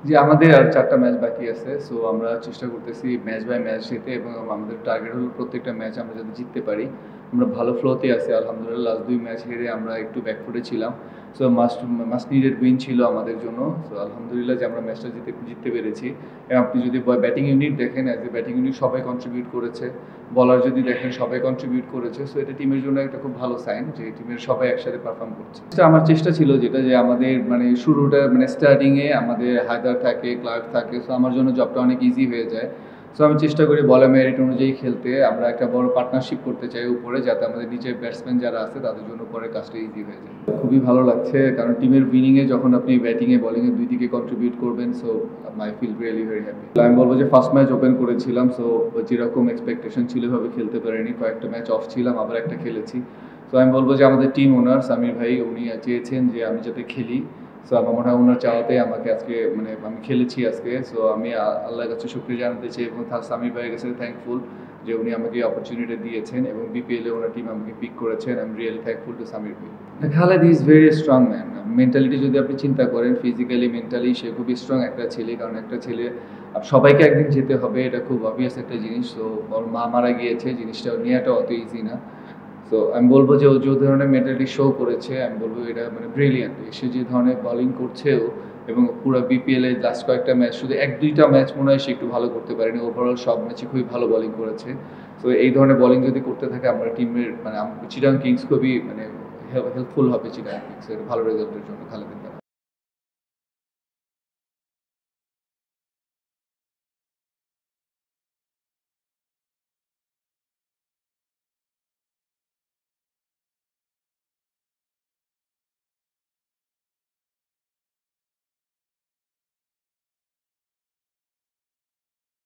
জি, আমাদের আর ৪ টা ম্যাচ বাকি আছে। সো আমরা চেষ্টা করতেছি ম্যাচ বাই ম্যাচ যেতে এবং আমাদের টার্গেট হলো প্রত্যেকটা ম্যাচ আমরা যাতে জিততে পারি। আমরা ভালো ফ্লোতে আছি আলহামদুলিল্লাহ। লাস্ট ২ ম্যাচ হেরে আমরা একটু ব্যাকফুটে ছিলাম। সো মাস্ট নিডেড উইন ছিল আমাদের জন্য। সো আলহামদুলিল্লাহ যে আমরা ম্যাচটা জিততে পেরেছি। এবং আপনি যদি ব্যাটিং ইউনিট দেখেন, অ্যাজ এ ব্যাটিং ইউনিট সবাই কন্ট্রিবিউট করেছে। বলার যদি দেখেন সবাই কন্ট্রিবিউট করেছে। সো এটা টিমের জন্য একটা খুব ভালো সাইন যে টিমের সবাই একসাথে পারফর্ম করছে। আমার চেষ্টা ছিল যেটা যে আমাদের মানে শুরুটা মানে স্টার্টিংয়ে আমাদের হায়দার থাকে, ক্লার্ক থাকে। সো আমার জন্য জবটা অনেক ইজি হয়ে যায়। সো আমি চেষ্টা করি বলের মেরিট অনুযায়ী খেলতে। আমরা একটা বড় পার্টনারশিপ করতে চাই উপরে, যাতে আমাদের নিচের ব্যাটসম্যান যারা আছে তাদের জন্য পরে কাজটা ইজি হয়ে যায়। খুবই ভালো লাগছে কারণ টিমের উইনিংয়ে যখন আপনি ব্যাটিংয়ে বলিংয়ে দুই দিকে কন্ট্রিবিউট করবেন, so I feel really very happy. আমি বলবো যে ফার্স্ট ম্যাচ ওপেন করেছিলাম, সো যেরকম এক্সপেকটেশন ছিল ভাবে খেলতে পারিনি। কয়েকটা ম্যাচ অফ ছিলাম, আবার একটা খেলেছি। তো আমি বলবো যে আমাদের টিম ওনার সামির ভাই উনি চেয়েছেন যে আমি যাতে খেলি। সো আমার মনে হয় ওনার চাওয়াতে আমাকে আজকে মানে আমি খেলেছি আজকে। সো আমি আল্লাহর কাছে শুকরিয়া জানাতে চাই এবং সামির ভাইয়ের কাছে থ্যাঙ্কফুল যে উনি আমাকে অপরচুনিটি দিয়েছেন এবং বিপিএলে ওনার টিম আমাকে পিক করেছেন। I am really thankful to Samir ভাই। Khaled is very strong man. Mentality যদি আপনি চিন্তা করেন, ফিজিক্যালি মেন্টালি সে খুবই স্ট্রং একটা ছেলে। কারণ একটা ছেলে সবাইকে একদিন যেতে হবে, এটা খুব অবভিয়াস একটা জিনিস। তো ওর মা মারা গিয়েছে, জিনিসটা নেওয়াটা অত ইজি না। সো আমি বলবো যে ও যে ধরনের মেন্টালিটি শো করেছে, আমি বলবো এটা মানে ব্রিলিয়ান্ট। সে যে ধরনের বোলিং করছেও এবং পুরো বিপিএলে লাস্ট কয়েকটা ম্যাচ শুধু ১-২টা ম্যাচ মনে হয় সে একটু ভালো করতে পারেনি, ওভারঅল সব ম্যাচে খুবই ভালো বোলিং করেছে। তো এই ধরনের বোলিং যদি করতে থাকে আমরা টিমের মানে চিটাগং কিংস খুবই মানে হেল্পফুল হবে চিটাগং কিংস এর ভালো রেজাল্টের জন্য খালেদ।